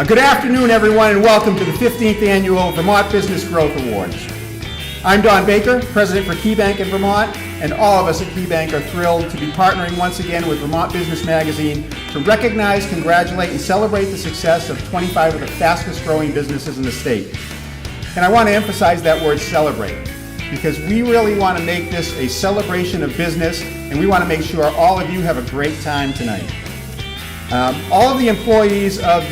Good afternoon, everyone, and welcome to the 15th Annual Vermont Business Growth Awards. I'm Don Baker, President for KeyBank in Vermont, and all of us at KeyBank are thrilled to be partnering once again with Vermont Business Magazine to recognize, congratulate, and celebrate the success of 25 of the fastest growing businesses in the state. And I want to emphasize that word celebrate, because we really want to make this a celebration of business, and we want to make sure all of you have a great time tonight. All of the employees of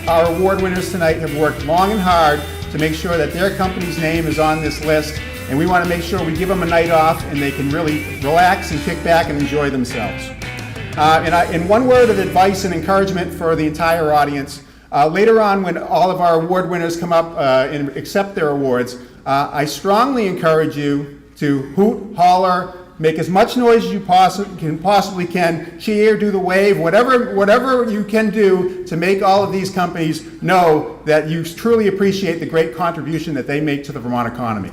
our award winners tonight have worked long and hard to make sure that their company's name is on this list, and we want to make sure we give them a night off and they can really relax and kick back and enjoy themselves. And one word of advice and encouragement for the entire audience, later on when all of our award winners come up and accept their awards, I strongly encourage you to hoot, holler, make as much noise as you possibly can, cheer, do the wave, whatever you can do to make all of these companies know that you truly appreciate the great contribution that they make to the Vermont economy.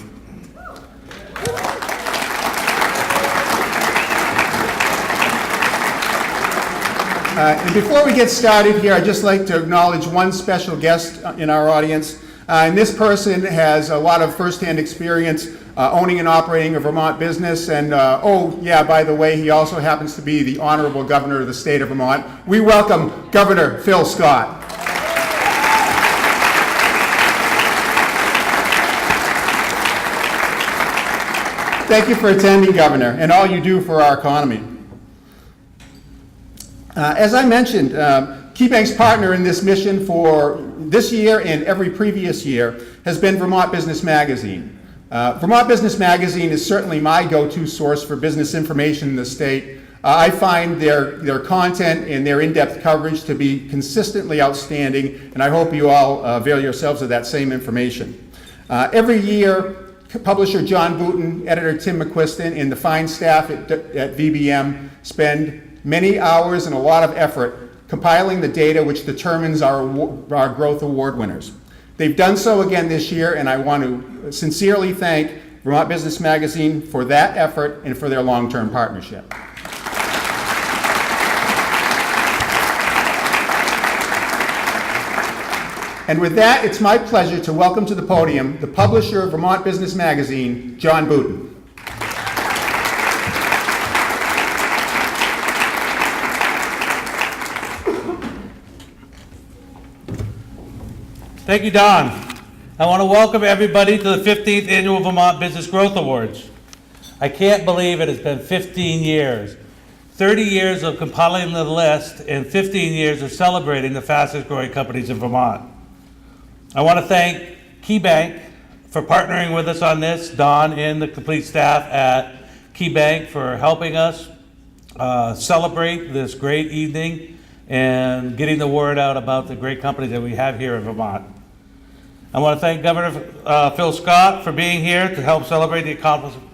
And before we get started here, I'd just like to acknowledge one special guest in our audience. And this person has a lot of firsthand experience owning and operating a Vermont business. And oh yeah, by the way, he also happens to be the Honorable Governor of the state of Vermont. We welcome Governor Phil Scott. Thank you for attending, Governor, and all you do for our economy. As I mentioned, KeyBank's partner in this mission for this year and every previous year has been Vermont Business Magazine. Vermont Business Magazine is certainly my go-to source for business information in the state. I find their content and their in-depth coverage to be consistently outstanding, and I hope you all avail yourselves of that same information. Every year, publisher John Booten, editor Tim McQuiston, and the fine staff at VBM spend many hours and a lot of effort compiling the data which determines our growth award winners. They've done so again this year, and I want to sincerely thank Vermont Business Magazine for that effort and for their long-term partnership. And with that, it's my pleasure to welcome to the podium the publisher of Vermont Business Magazine, John Booten. Thank you, Don. I want to welcome everybody to the 15th Annual Vermont Business Growth Awards. I can't believe it has been 15 years. 30 years of compiling the list and 15 years of celebrating the fastest growing companies in Vermont. I want to thank KeyBank for partnering with us on this, Don and the complete staff at KeyBank for helping us celebrate this great evening and getting the word out about the great companies that we have here in Vermont. I want to thank Governor Phil Scott for being here to help celebrate the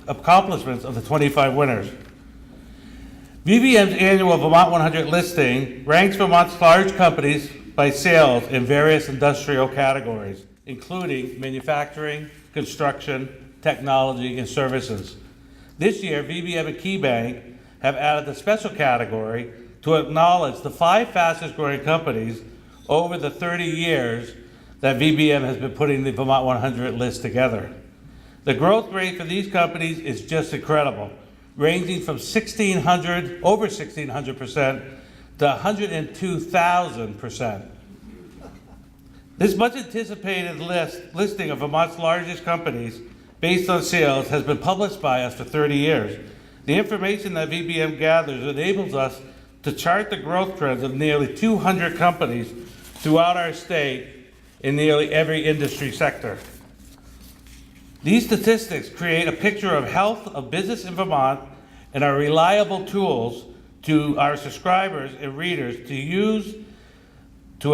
accomplishments of the 25 winners. VBM's annual Vermont 100 listing ranks Vermont's large companies by sales in various industrial categories, including manufacturing, construction, technology, and services. This year, VBM and KeyBank have added a special category to acknowledge the 5 fastest growing companies over the 30 years that VBM has been putting the Vermont 100 list together. The growth rate for these companies is just incredible, ranging from over 1,600% to 102,000%. This much anticipated listing of Vermont's largest companies based on sales has been published by us for 30 years. The information that VBM gathers enables us to chart the growth trends of nearly 200 companies throughout our state in nearly every industry sector. These statistics create a picture of health of business in Vermont and are reliable tools to our subscribers and readers to use to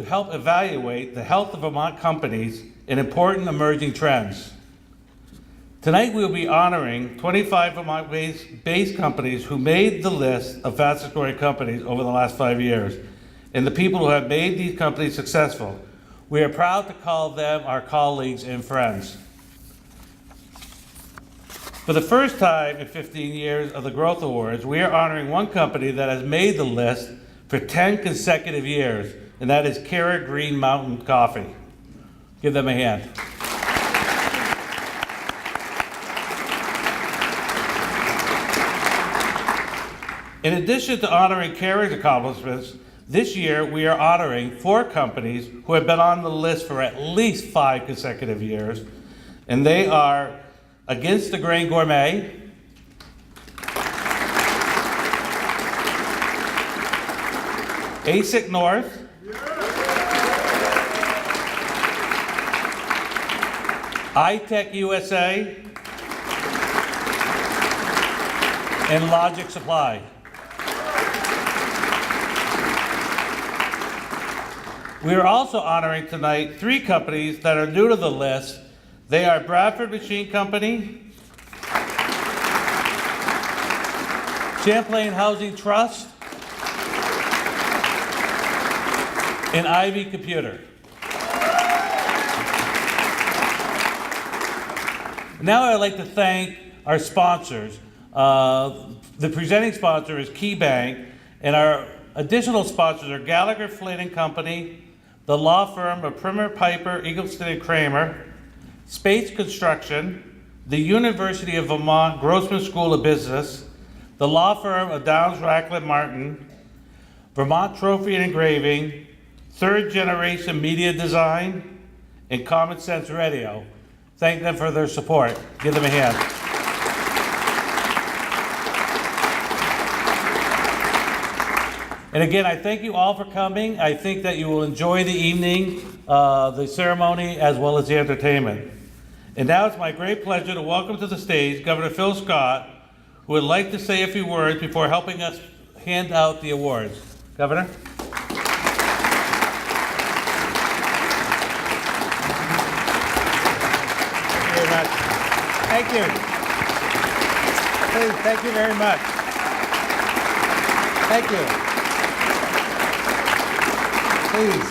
help evaluate the health of Vermont companies and important emerging trends. Tonight we'll be honoring 25 Vermont-based companies who made the list of fastest growing companies over the last 5 years, and the people who have made these companies successful. We are proud to call them our colleagues and friends. For the first time in 15 years of the Growth Awards, we are honoring one company that has made the list for 10 consecutive years, and that is Carrot Green Mountain Coffee. Give them a hand. In addition to honoring Carrot's accomplishments, this year we are honoring 4 companies who have been on the list for at least 5 consecutive years, and they are Against the Grain Gourmet, ASIC North, iTech USA, and Logic Supply. We are also honoring tonight 3 companies that are new to the list. They are Bradford Machine Company, Champlain Housing Trust, and Ivy Computer. Now I'd like to thank our sponsors. The presenting sponsor is KeyBank, and our additional sponsors are Gallagher, Flynn and Company, the law firm of Primer, Piper, Eagleston and Kramer, Space Construction, the University of Vermont Grossman School of Business, the law firm of Downs, Racklin Martin, Vermont Trophy and Engraving, Third Generation Media Design, and Common Sense Radio. Thank them for their support. Give them a hand. And again, I thank you all for coming. I think that you will enjoy the evening, the ceremony, as well as the entertainment. And now it's my great pleasure to welcome to the stage Governor Phil Scott, who would like to say a few words before helping us hand out the awards. Governor? Thank you. Please, thank you very much. Thank you. Please.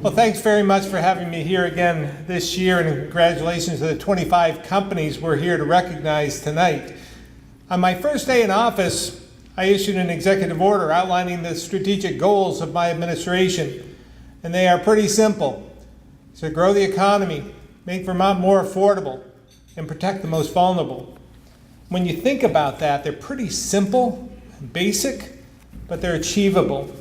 Well, thanks very much for having me here again this year, and congratulations to the 25 companies we're here to recognize tonight. On my first day in office, I issued an executive order outlining the strategic goals of my administration, and they are pretty simple. To grow the economy, make Vermont more affordable, and protect the most vulnerable. When you think about that, they're pretty simple, basic, but they're achievable.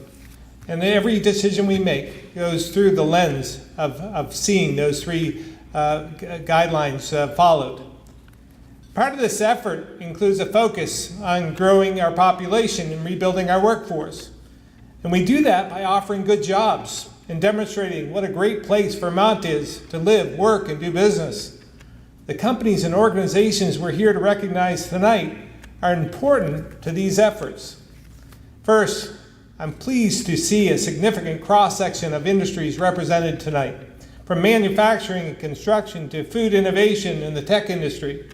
And every decision we make goes through the lens of seeing those 3 guidelines followed. Part of this effort includes a focus on growing our population and rebuilding our workforce. And we do that by offering good jobs and demonstrating what a great place Vermont is to live, work, and do business. The companies and organizations we're here to recognize tonight are important to these efforts. First, I'm pleased to see a significant cross-section of industries represented tonight, from manufacturing and construction to food innovation and the tech industry.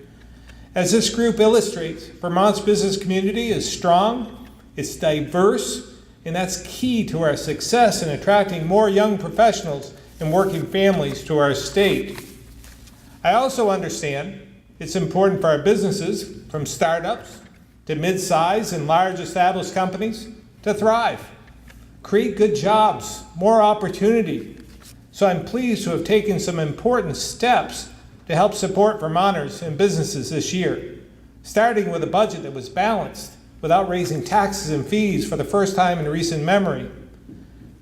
As this group illustrates, Vermont's business community is strong, it's diverse, and that's key to our success in attracting more young professionals and working families to our state. I also understand it's important for our businesses, from startups to mid-size and large established companies, to thrive, create good jobs, more opportunity. So I'm pleased to have taken some important steps to help support Vermonters and businesses this year, starting with a budget that was balanced without raising taxes and fees for the first time in recent memory.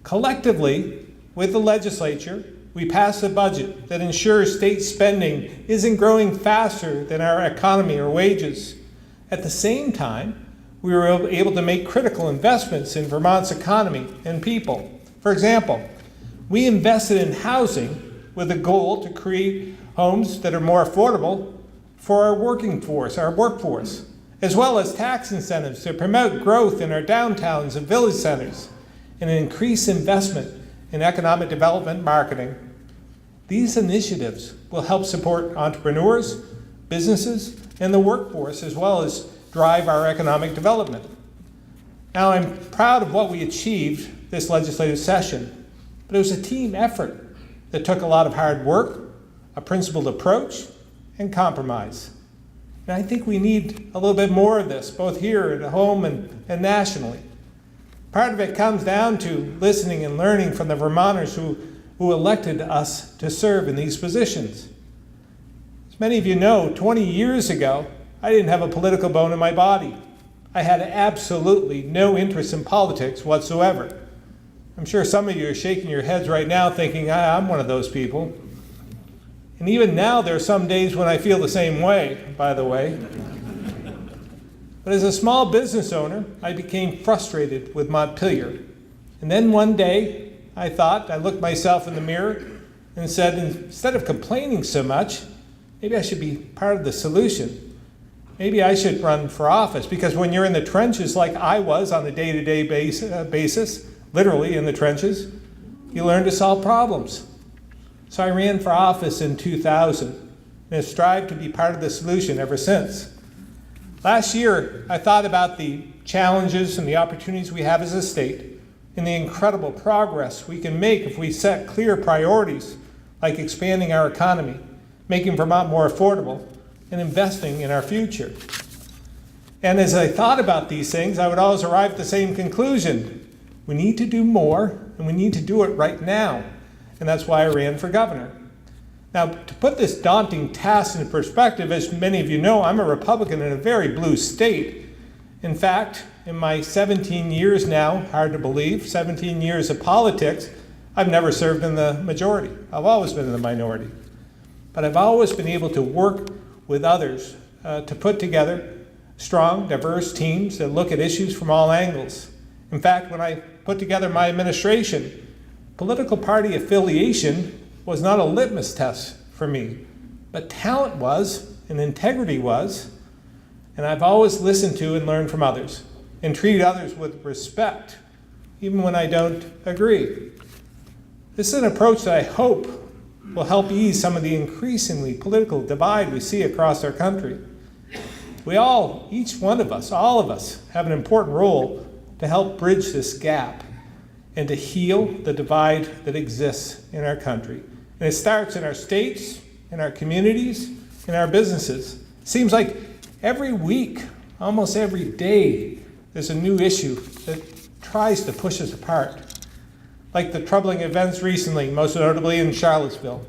Collectively, with the legislature, we passed a budget that ensures state spending isn't growing faster than our economy or wages. At the same time, we were able to make critical investments in Vermont's economy and people. For example, we invested in housing with a goal to create homes that are more affordable for our workforce, as well as tax incentives to promote growth in our downtowns and village centers, and increase investment in economic development marketing. These initiatives will help support entrepreneurs, businesses, and the workforce, as well as drive our economic development. Now, I'm proud of what we achieved this legislative session, but it was a team effort that took a lot of hard work, a principled approach, and compromise. And I think we need a little bit more of this, both here at home and nationally. Part of it comes down to listening and learning from the Vermonters who elected us to serve in these positions. As many of you know, 20 years ago, I didn't have a political bone in my body. I had absolutely no interest in politics whatsoever. I'm sure some of you are shaking your heads right now thinking, I'm one of those people. And even now, there are some days when I feel the same way, by the way. But as a small business owner, I became frustrated with Montpelier. And then one day, I looked myself in the mirror and said, instead of complaining so much, maybe I should be part of the solution. Maybe I should run for office, because when you're in the trenches like I was on a day-to-day basis, literally in the trenches, you learn to solve problems. So I ran for office in 2000 and have strived to be part of the solution ever since. Last year, I thought about the challenges and the opportunities we have as a state and the incredible progress we can make if we set clear priorities like expanding our economy, making Vermont more affordable, and investing in our future. And as I thought about these things, I would always arrive at the same conclusion. We need to do more, and we need to do it right now. And that's why I ran for governor. Now, to put this daunting task in perspective, as many of you know, I'm a Republican in a very blue state. In fact, in my 17 years now, hard to believe, 17 years of politics, I've never served in the majority. I've always been in the minority. But I've always been able to work with others to put together strong, diverse teams that look at issues from all angles. In fact, when I put together my administration, political party affiliation was not a litmus test for me, but talent was, and integrity was, and I've always listened to and learned from others, and treated others with respect, even when I don't agree. This is an approach that I hope will help ease some of the increasingly political divide we see across our country. We all, each one of us, all of us, have an important role to help bridge this gap and to heal the divide that exists in our country. And it starts in our states, in our communities, in our businesses. It seems like every week, almost every day, there's a new issue that tries to push us apart. Like the troubling events recently, most notably in Charlottesville.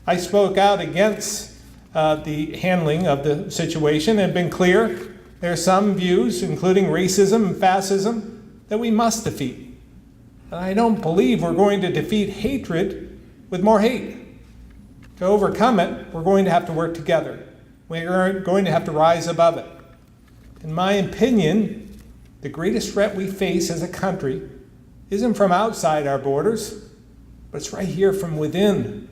I spoke out against the handling of the situation and been clear there are some views, including racism and fascism, that we must defeat. And I don't believe we're going to defeat hatred with more hate. To overcome it, we're going to have to work together. We're going to have to rise above it. In my opinion, the greatest threat we face as a country isn't from outside our borders, but it's right here from within.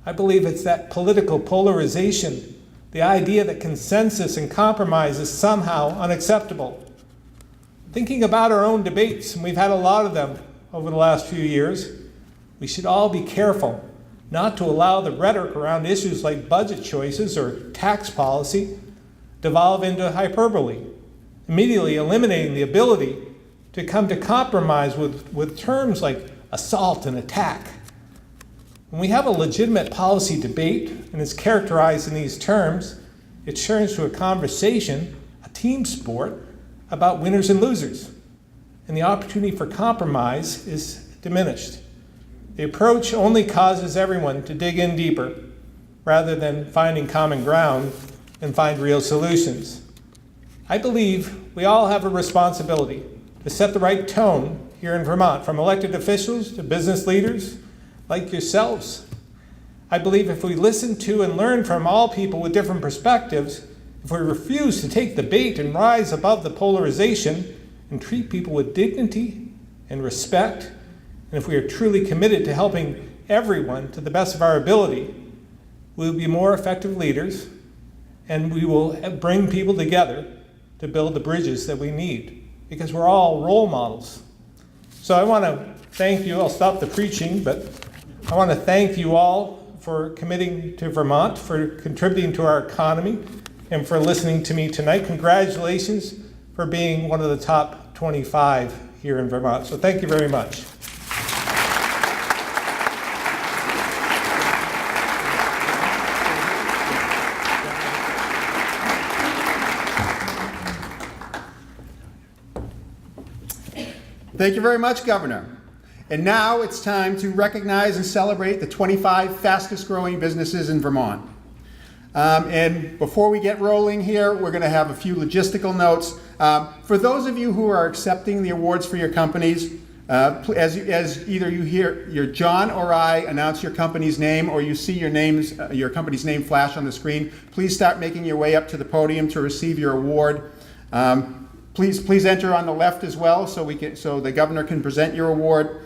I believe it's that political polarization, the idea that consensus and compromise is somehow unacceptable. Thinking about our own debates, and we've had a lot of them over the last few years, we should all be careful not to allow the rhetoric around issues like budget choices or tax policy devolve into hyperbole, immediately eliminating the ability to come to compromise with terms like assault and attack. When we have a legitimate policy debate and it's characterized in these terms, it turns to a conversation, a team sport, about winners and losers. And the opportunity for compromise is diminished. The approach only causes everyone to dig in deeper rather than finding common ground and find real solutions. I believe we all have a responsibility to set the right tone here in Vermont, from elected officials to business leaders like yourselves. I believe if we listen to and learn from all people with different perspectives, if we refuse to take the bait and rise above the polarization and treat people with dignity and respect, and if we are truly committed to helping everyone to the best of our ability, we will be more effective leaders, and we will bring people together to build the bridges that we need, because we're all role models. So I want to thank you. I'll stop the preaching, but I want to thank you all for committing to Vermont, for contributing to our economy, and for listening to me tonight. Congratulations for being one of the top 25 here in Vermont. So thank you very much. Thank you very much, Governor. And now it's time to recognize and celebrate the 25 fastest growing businesses in Vermont. And before we get rolling here, we're going to have a few logistical notes. For those of you who are accepting the awards for your companies, as either you hear your John or I announce your company's name, or you see your company's name flash on the screen, please start making your way up to the podium to receive your award. Please enter on the left as well, so the governor can present your award.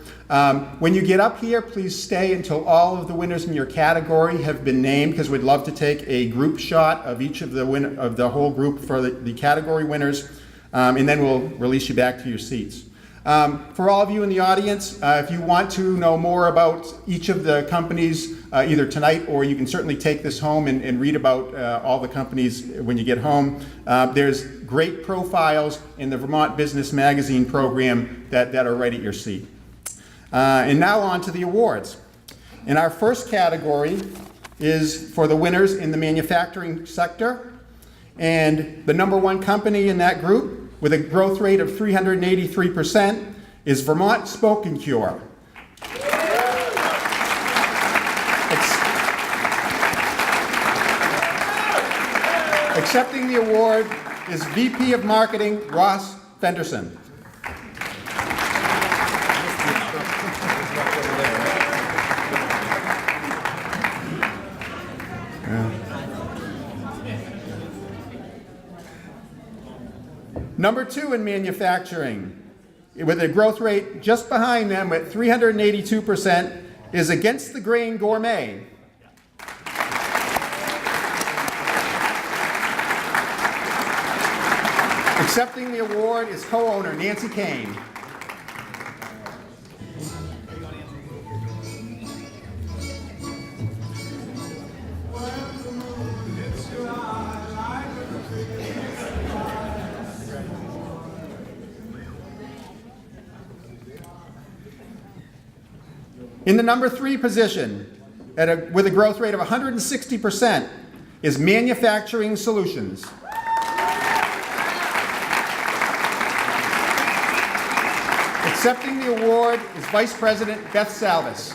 When you get up here, please stay until all of the winners in your category have been named, because we'd love to take a group shot of each of the whole group for the category winners, and then we'll release you back to your seats. For all of you in the audience, if you want to know more about each of the companies, either tonight, or you can certainly take this home and read about all the companies when you get home, there's great profiles in the Vermont Business Magazine program that are right at your seat. And now on to the awards. And our first category is for the winners in the manufacturing sector. And the number one company in that group, with a growth rate of 383%, is Vermont Smoke and Cure. Accepting the award is VP of Marketing Ross Fenderson. Number two in manufacturing, with a growth rate just behind them at 382%, is Against the Grain Gourmet. Accepting the award is co-owner Nancy Kane. In the number three position, with a growth rate of 160%, is Manufacturing Solutions. Accepting the award is Vice President Beth Salvis.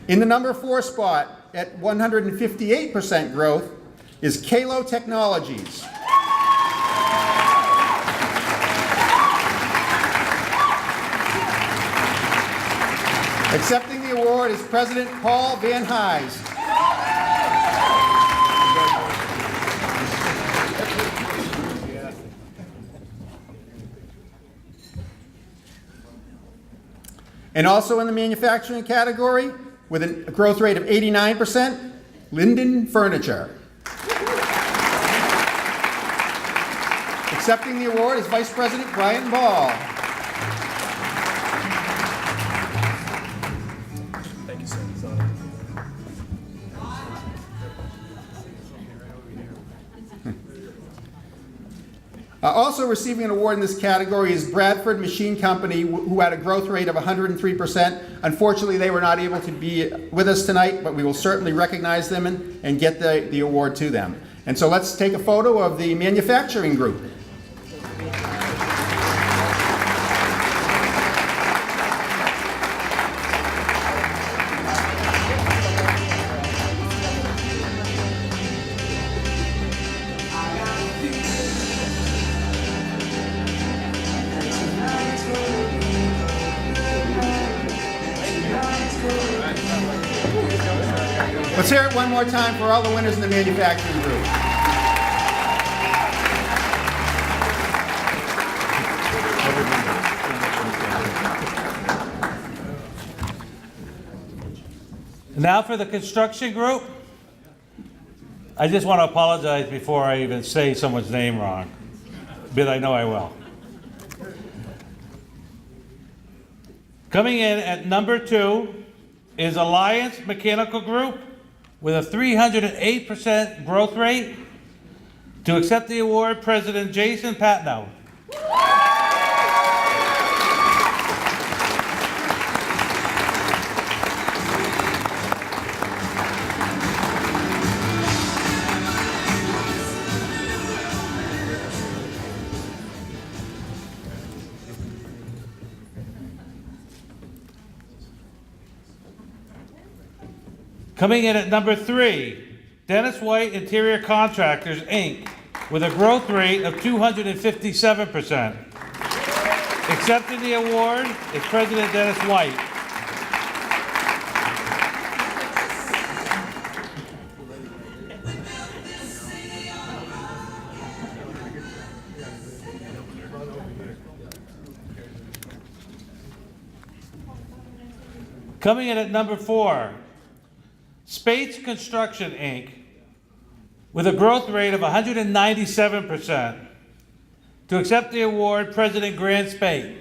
In the number four spot, at 158% growth, is Kalo Technologies. Accepting the award is President Paul Van Hise. And also in the manufacturing category, with a growth rate of 89%, Linden Furniture. Accepting the award is Vice President Brian Ball. Thank you, sir. Also receiving an award in this category is Bradford Machine Company, who had a growth rate of 103%. Unfortunately, they were not able to be with us tonight, but we will certainly recognize them and get the award to them. And so let's take a photo of the manufacturing group. Let's hear it one more time for all the winners in the manufacturing group. Now for the construction group. I just want to apologize before I even say someone's name wrong, but I know I will. Coming in at number 2 is Alliance Mechanical Group with a 308% growth rate. To accept the award, President Jason Patnow. Coming in at number 3, Dennis White Interior Contractors, Inc., with a growth rate of 257%. Accepting the award is President Dennis White. Coming in at number 4, Spates Construction, Inc., with a growth rate of 197%. To accept the award, President Grant Spate.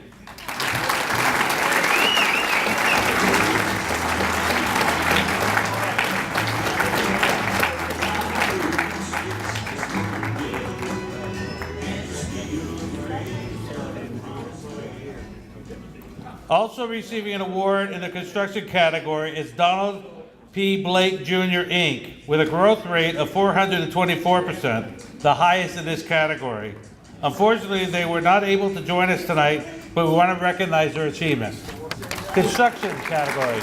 Also receiving an award in the construction category is Donald P. Blake Jr., Inc., with a growth rate of 424%, the highest in this category. Unfortunately, they were not able to join us tonight, but we want to recognize their achievement. Construction category.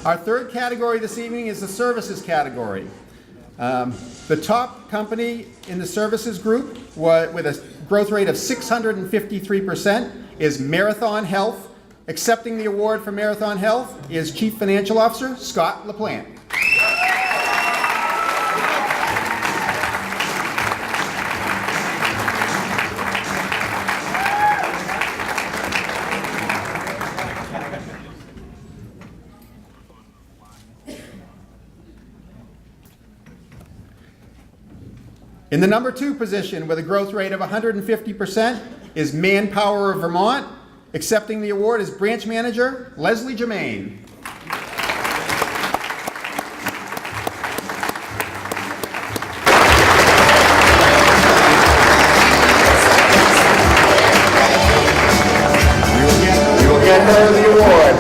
Our third category this evening is the services category. The top company in the services group with a growth rate of 653% is Marathon Health. Accepting the award for Marathon Health is Chief Financial Officer Scott LaPlante. In the number 2 position with a growth rate of 150% is Manpower of Vermont. Accepting the award is Branch Manager Leslie Germain. You will get her the award.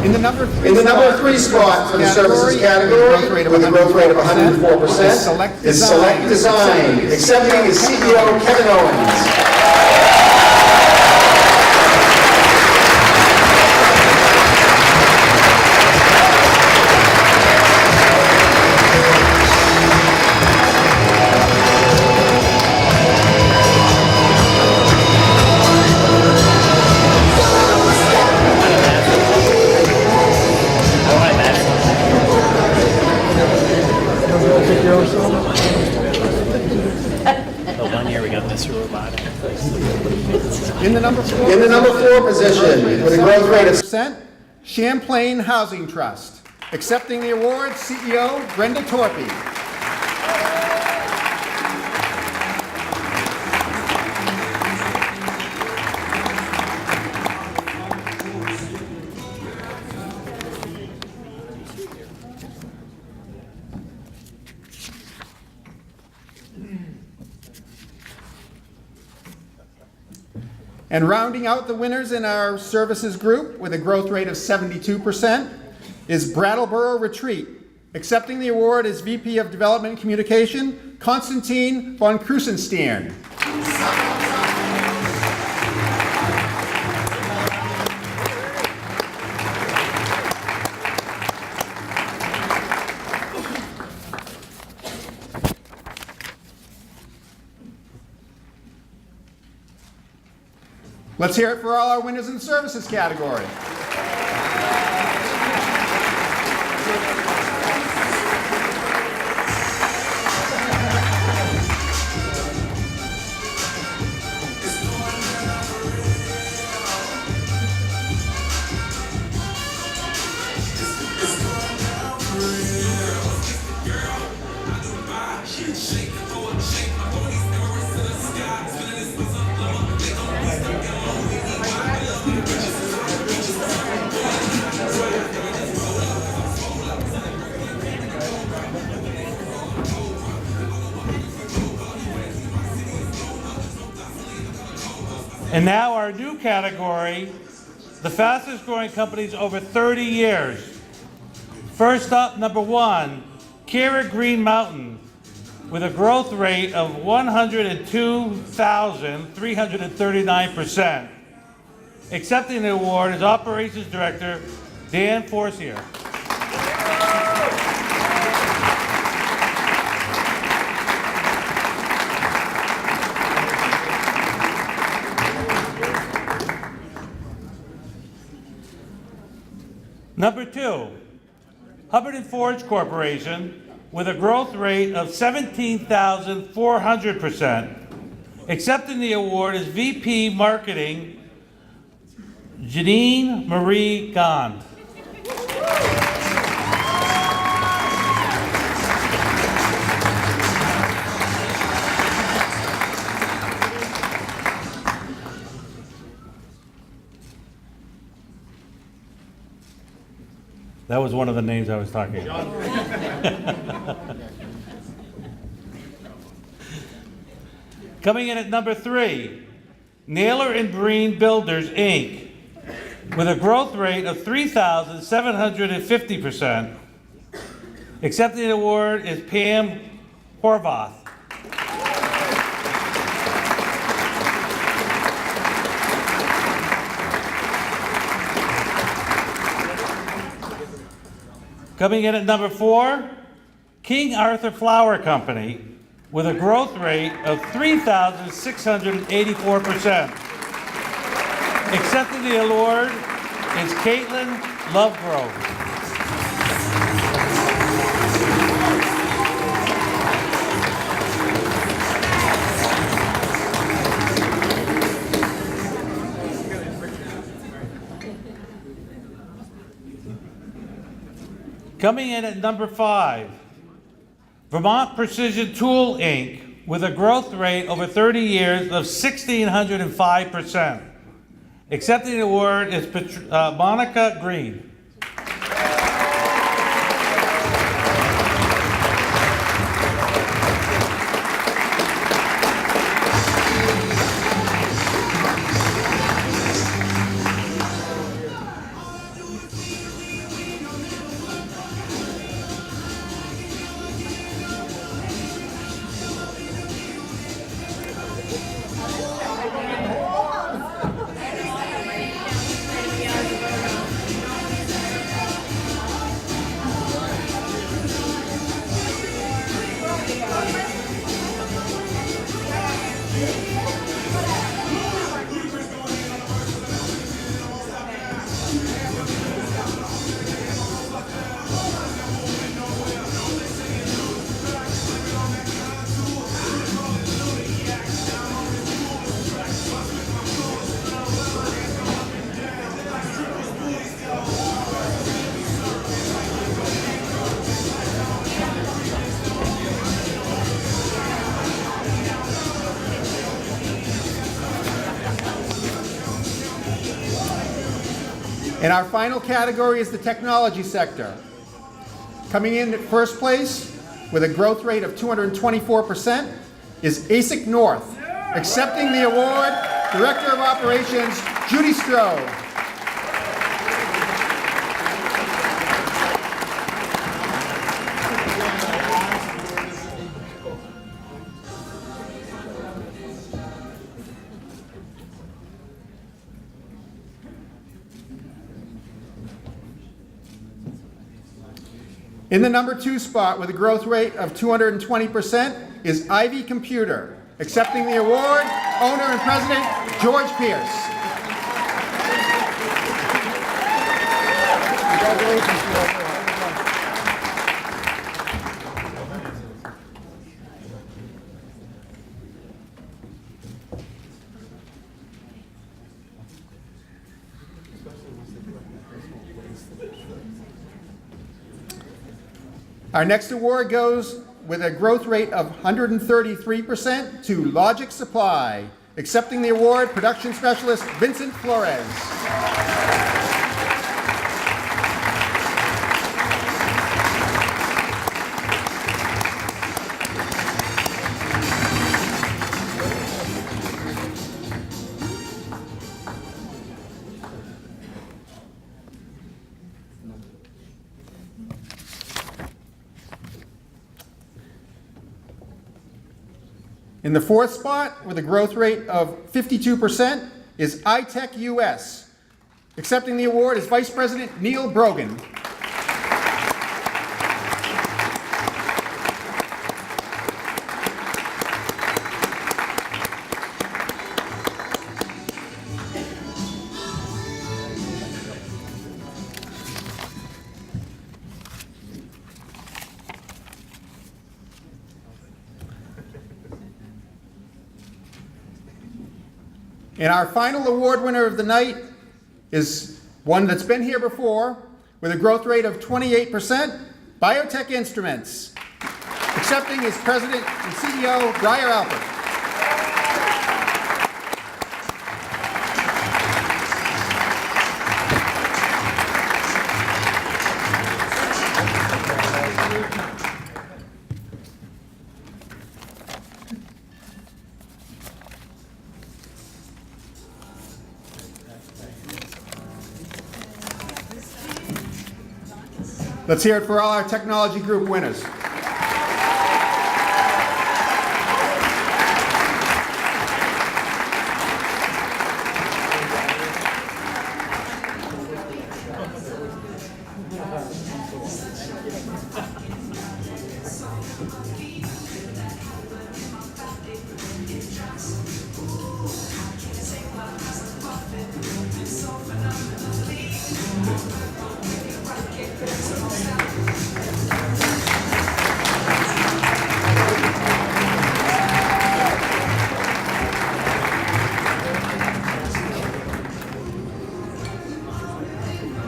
In the number 3 spot for the services category, with a growth rate of 104%, is Select Design. Accepting is CEO Kevin Owens. In the number 4 position, with a growth rate of percent, Champlain Housing Trust. Accepting the award, CEO Brenda Torpy. And rounding out the winners in our services group with a growth rate of 72% is Brattleboro Retreat. Accepting the award is VP of Development and Communication, Konstantin von Krusenstern. Let's hear it for all our winners in the services category. And now our new category, the fastest growing companies over 30 years. First up, number 1, Kira Green Mountain, with a growth rate of 102,339%. Accepting the award is Operations Director Dan Forcier. Number 2, Hubbard and Forge Corporation, with a growth rate of 17,400%. Accepting the award is VP Marketing, Janine Marie Gond. That was one of the names I was talking about. Coming in at number 3, Naylor and Breen Builders, Inc., with a growth rate of 3,750%. Accepting the award is Pam Horvath. Coming in at number 4, King Arthur Flour Company, with a growth rate of 3,684%. Accepting the award is Caitlin Lovegrove. Coming in at number 5, Vermont Precision Tool, Inc., with a growth rate over 30 years of 1,605%. Accepting the award is Monica Green. And our final category is the technology sector. Coming in at first place with a growth rate of 224% is ASIC North. Accepting the award, Director of Operations, Judy Stroh. In the number 2 spot with a growth rate of 220% is Ivy Computer. Accepting the award, owner and president, George Pierce. Congratulations. Our next award goes with a growth rate of 133% to Logic Supply. Accepting the award, production specialist Vincent Flores. In the fourth spot, with a growth rate of 52%, is iTech US. Accepting the award is Vice President Neil Brogan. And our final award winner of the night is one that's been here before with a growth rate of 28%, Biotech Instruments. Accepting is President and CEO Breyer Alpert. Let's hear it for all our technology group winners.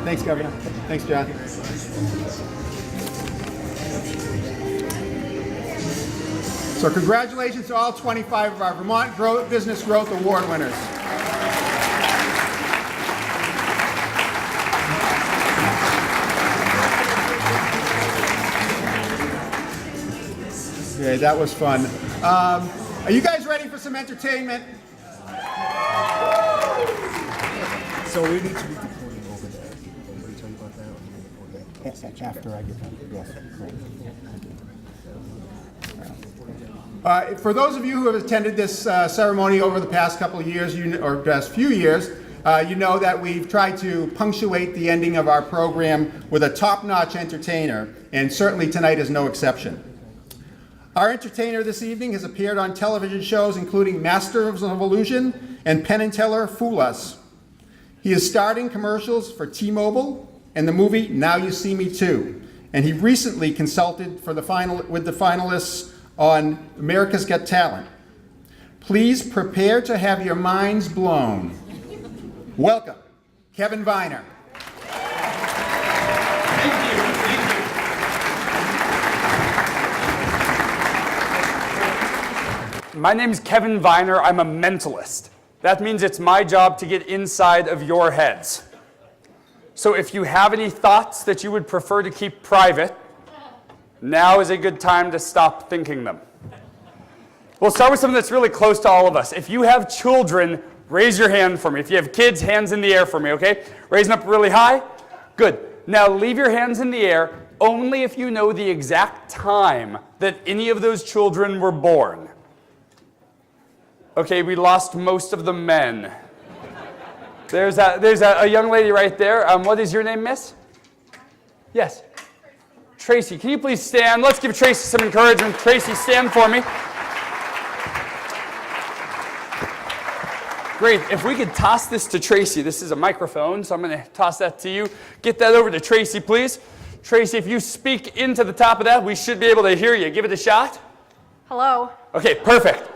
Thanks, Governor. Thanks, John. So congratulations to all 25 of our Vermont Business Growth Award winners. Okay, that was fun. Are you guys ready for some entertainment? So we need to be recording over there. Anybody tell you about that? After I get done. Yes, for those of you who have attended this ceremony over the past couple of years, or past few years, you know that we've tried to punctuate the ending of our program with a top-notch entertainer, and certainly tonight is no exception. Our entertainer this evening has appeared on television shows including Masters of Illusion and Penn and Teller Fool Us. He is starred in commercials for T-Mobile and the movie Now You See Me Too, and he recently consulted with the finalists on America's Got Talent. Please prepare to have your minds blown. Welcome, Kevin Viner. My name's Kevin Viner. I'm a mentalist. That means it's my job to get inside of your heads. So if you have any thoughts that you would prefer to keep private, now is a good time to stop thinking them. We'll start with something that's really close to all of us. If you have children, raise your hand for me. If you have kids, hands in the air for me, okay? Raising up really high. Good. Now leave your hands in the air only if you know the exact time that any of those children were born. Okay, we lost most of the men. There's a young lady right there. What is your name, miss? Yes. Tracy, can you please stand? Let's give Tracy some encouragement. Tracy, stand for me. Great. If we could toss this to Tracy. This is a microphone, so I'm going to toss that to you. Get that over to Tracy, please. Tracy, if you speak into the top of that, we should be able to hear you. Give it a shot. Hello. Okay, perfect.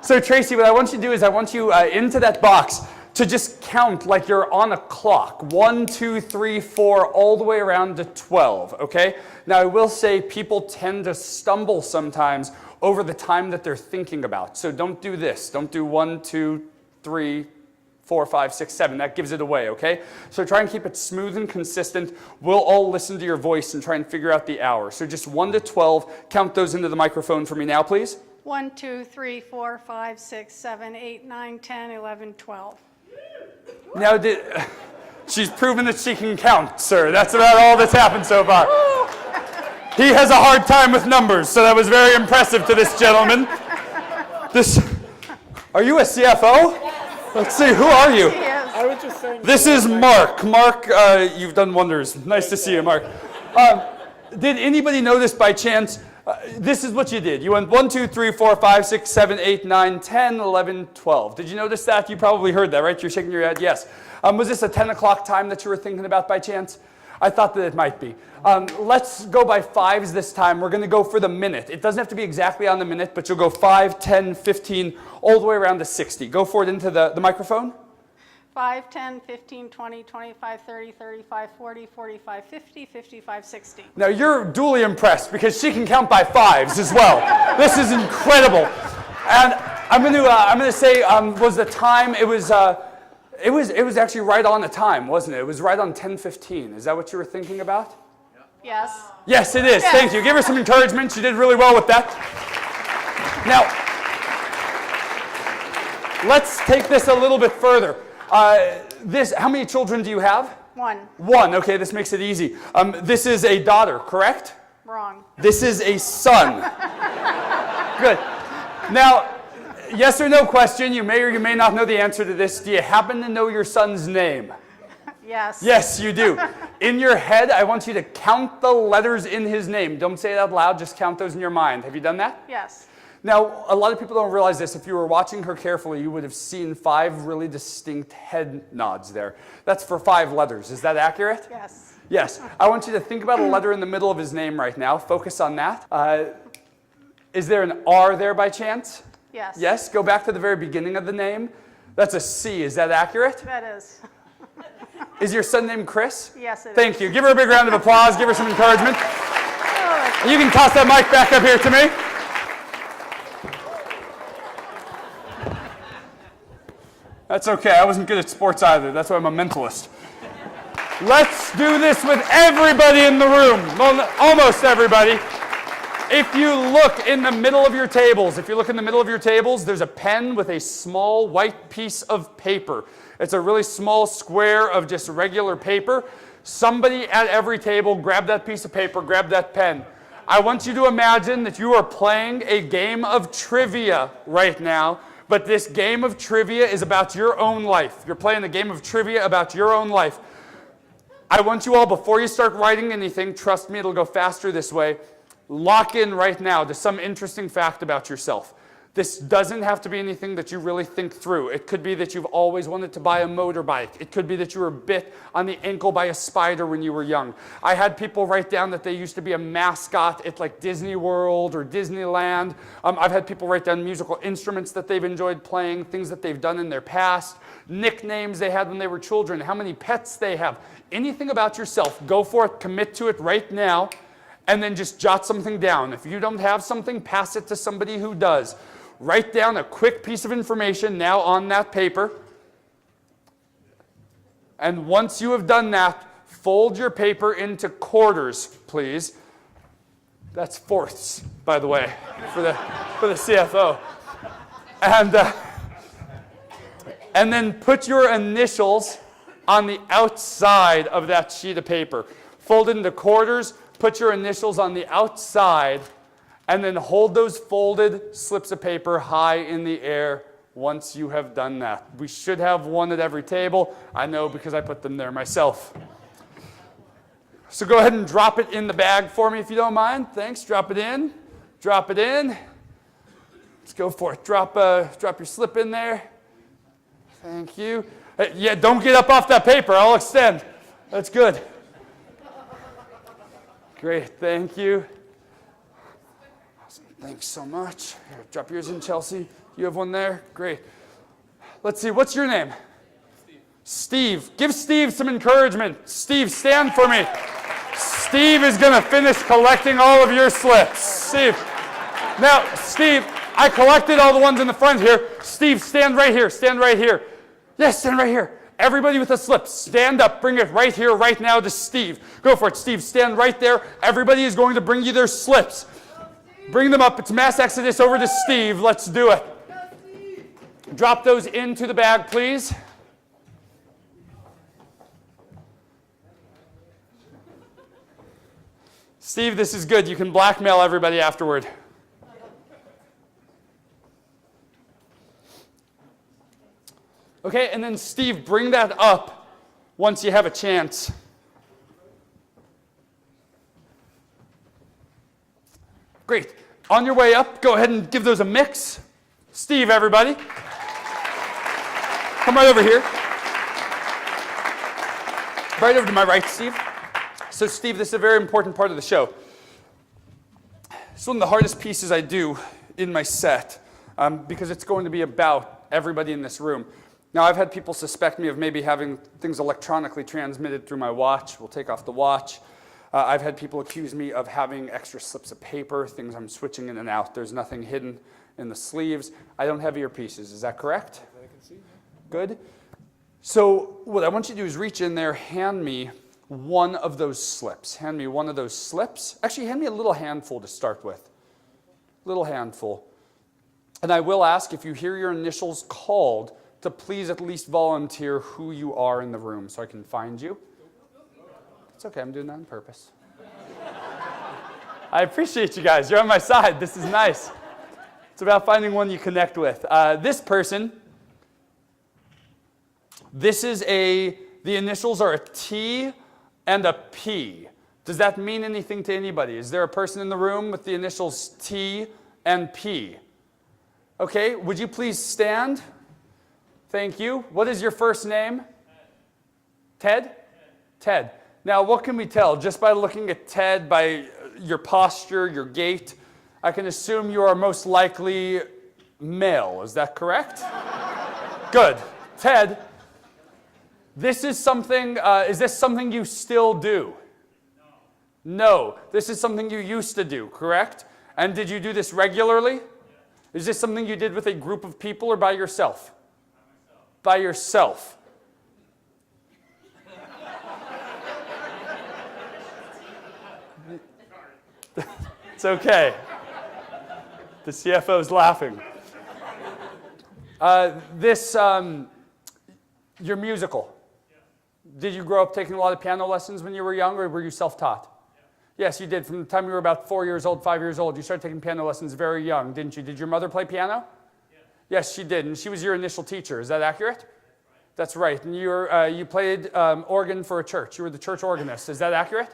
So Tracy, what I want you to do is I want you into that box to just count like you're on a clock. 1, 2, 3, 4, all the way around to 12, okay? Now I will say people tend to stumble sometimes over the time that they're thinking about. So don't do this. Don't do 1, 2, 3, 4, 5, 6, 7. That gives it away, okay? So try and keep it smooth and consistent. We'll all listen to your voice and try and figure out the hour. So just 1 to 12. Count those into the microphone for me now, please. 1, 2, 3, 4, 5, 6, 7, 8, 9, 10, 11, 12. Now, she's proven that she can count, sir. That's about all that's happened so far. He has a hard time with numbers, so that was very impressive to this gentleman. Are you a CFO? Let's see, who are you? He is. I was just saying. This is Mark. Mark, you've done wonders. Nice to see you, Mark. Did anybody notice by chance, this is what you did. You went 1, 2, 3, 4, 5, 6, 7, 8, 9, 10, 11, 12. Did you notice that? You probably heard that, right? You're shaking your head, yes. Was this a 10 o'clock time that you were thinking about by chance? I thought that it might be. Let's go by fives this time. We're going to go for the minute. It doesn't have to be exactly on the minute, but you'll go 5, 10, 15, all the way around to 60. Go for it into the microphone. 5, 10, 15, 20, 25, 30, 35, 40, 45, 50, 55, 60. Now you're duly impressed because she can count by fives as well. This is incredible. And I'm going to say, was the time? It was actually right on the time, wasn't it? It was right on 10:15. Is that what you were thinking about? Yes. Yes, it is. Yes. Thank you. Give her some encouragement. She did really well with that. Now, let's take this a little bit further. How many children do you have? 1. One. Okay, this makes it easy. This is a daughter, correct? Wrong. This is a son. Good. Now, yes or no question. You may or you may not know the answer to this. Do you happen to know your son's name? Yes. Yes, you do. In your head, I want you to count the letters in his name. Don't say it out loud. Just count those in your mind. Have you done that? Yes. Now, a lot of people don't realize this. If you were watching her carefully, you would have seen 5 really distinct head nods there. That's for 5 letters. Is that accurate? Yes. Yes. I want you to think about a letter in the middle of his name right now. Focus on that. Is there an R there by chance? Yes. Yes. Go back to the very beginning of the name. That's a C. Is that accurate? That is. Is your son named Chris? Yes, it is. Thank you. Give her a big round of applause. Give her some encouragement. Oh, You can toss that mic back up here to me. That's okay. I wasn't good at sports either. That's why I'm a mentalist. Let's do this with everybody in the room. Well, almost everybody. If you look in the middle of your tables, there's a pen with a small white piece of paper. It's a really small square of just regular paper. Somebody at every table, grab that piece of paper, grab that pen. I want you to imagine that you are playing a game of trivia right now, but this game of trivia is about your own life. You're playing a game of trivia about your own life. I want you all, before you start writing anything, trust me, it'll go faster this way, lock in right now to some interesting fact about yourself. This doesn't have to be anything that you really think through. It could be that you've always wanted to buy a motorbike. It could be that you were bit on the ankle by a spider when you were young. I had people write down that they used to be a mascot at like Disney World or Disneyland. I've had people write down musical instruments that they've enjoyed playing, things that they've done in their past, nicknames they had when they were children, how many pets they have. Anything about yourself, go for it, commit to it right now, and then just jot something down. If you don't have something, pass it to somebody who does. Write down a quick piece of information now on that paper. And once you have done that, fold your paper into quarters, please. That's fourths, by the way, for the CFO. And then put your initials on the outside of that sheet of paper. Fold it into quarters, put your initials on the outside, and then hold those folded slips of paper high in the air once you have done that. We should have one at every table. I know because I put them there myself. So go ahead and drop it in the bag for me if you don't mind. Thanks. Drop it in. Drop it in. Let's go for it. Drop your slip in there. Thank you. Yeah, don't get up off that paper. I'll extend. That's good. Great. Thank you. Thanks so much. Here, drop yours in, Chelsea. You have one there? Great. Let's see, what's your name? Steve. Give Steve some encouragement. Steve, stand for me. Steve is going to finish collecting all of your slips. Steve. Now, Steve, I collected all the ones in the front here. Steve, stand right here. Stand right here. Yes, stand right here. Everybody with a slip, stand up. Bring it right here, right now to Steve. Go for it, Steve. Stand right there. Everybody is going to bring you their slips. Bring them up. It's mass exodus over to Steve. Let's do it. Drop those into the bag, please. Steve, this is good. You can blackmail everybody afterward. Okay, and then Steve, bring that up once you have a chance. Great. On your way up, go ahead and give those a mix. Steve, everybody. Come right over here. Right over to my right, Steve. So, Steve, this is a very important part of the show. It's one of the hardest pieces I do in my set because it's going to be about everybody in this room. Now, I've had people suspect me of maybe having things electronically transmitted through my watch. We'll take off the watch. I've had people accuse me of having extra slips of paper, things I'm switching in and out. There's nothing hidden in the sleeves. I don't have earpieces. Is that correct? I can see. Good. So what I want you to do is reach in there, hand me one of those slips. Hand me one of those slips. Actually, hand me a little handful to start with. Little handful. And I will ask, if you hear your initials called, to please at least volunteer who you are in the room so I can find you. It's okay, I'm doing that on purpose. I appreciate you guys. You're on my side. This is nice. It's about finding one you connect with. This person, the initials are a T and a P. Does that mean anything to anybody? Is there a person in the room with the initials T and P? Okay, would you please stand? Thank you. What is your first name? Ted? Ted. Now, what can we tell? Just by looking at Ted, by your posture, your gait, I can assume you are most likely male. Is that correct? Good. Ted, is this something you still do? No. This is something you used to do, correct? And did you do this regularly? Is this something you did with a group of people or by yourself? By yourself. It's okay. The CFO's laughing. You're musical. Did you grow up taking a lot of piano lessons when you were young, or were you self-taught? Yes, you did. From the time you were about 4 years old, 5 years old, you started taking piano lessons very young, didn't you? Did your mother play piano? Yes, she did, and she was your initial teacher. Is that accurate? That's right. And you played organ for a church. You were the church organist. Is that accurate?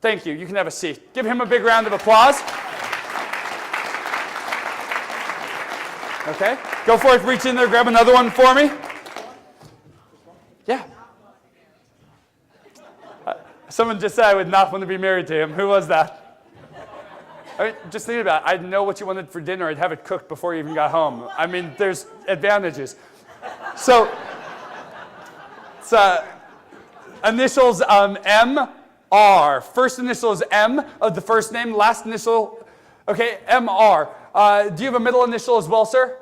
Thank you. You can have a seat. Give him a big round of applause. Okay. Go for it. Reach in there. Grab another one for me. Yeah. Someone just said I would not want to be married to him. Who was that? I mean, just think about it. I'd know what you wanted for dinner. I'd have it cooked before you even got home. I mean, there's advantages. So, it's initials M-R. First initial is M of the first name. Last initial, okay, M-R. Do you have a middle initial as well, sir?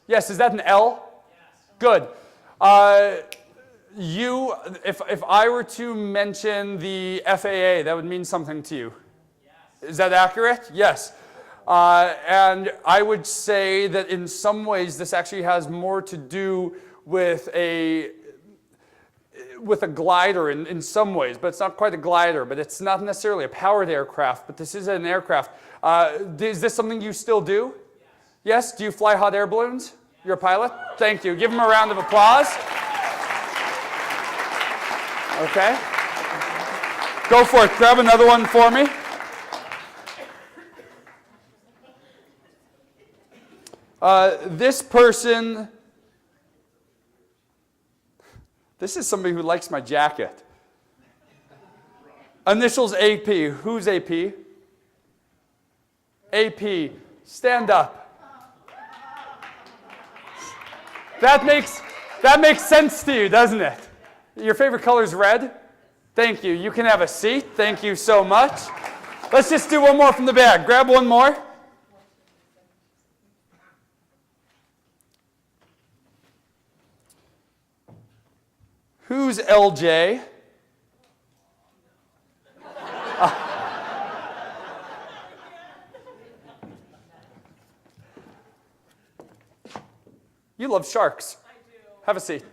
Yes. Is that an L? Yes. Good. If I were to mention the FAA, that would mean something to you. Is that accurate? Yes. And I would say that in some ways this actually has more to do with a glider in some ways, but it's not quite a glider, but it's not necessarily a powered aircraft, but this is an aircraft. Is this something you still do? Yes. Do you fly hot air balloons? You're a pilot? Thank you. Give him a round of applause. Okay. Go for it. Grab another one for me. This person, this is somebody who likes my jacket. Initials AP. Who's AP? AP. Stand up. That makes sense to you, doesn't it? Your favorite color is red? Thank you. You can have a seat. Thank you so much. Let's just do one more from the bag. Grab one more. Who's LJ? You love sharks. I do. Have a seat.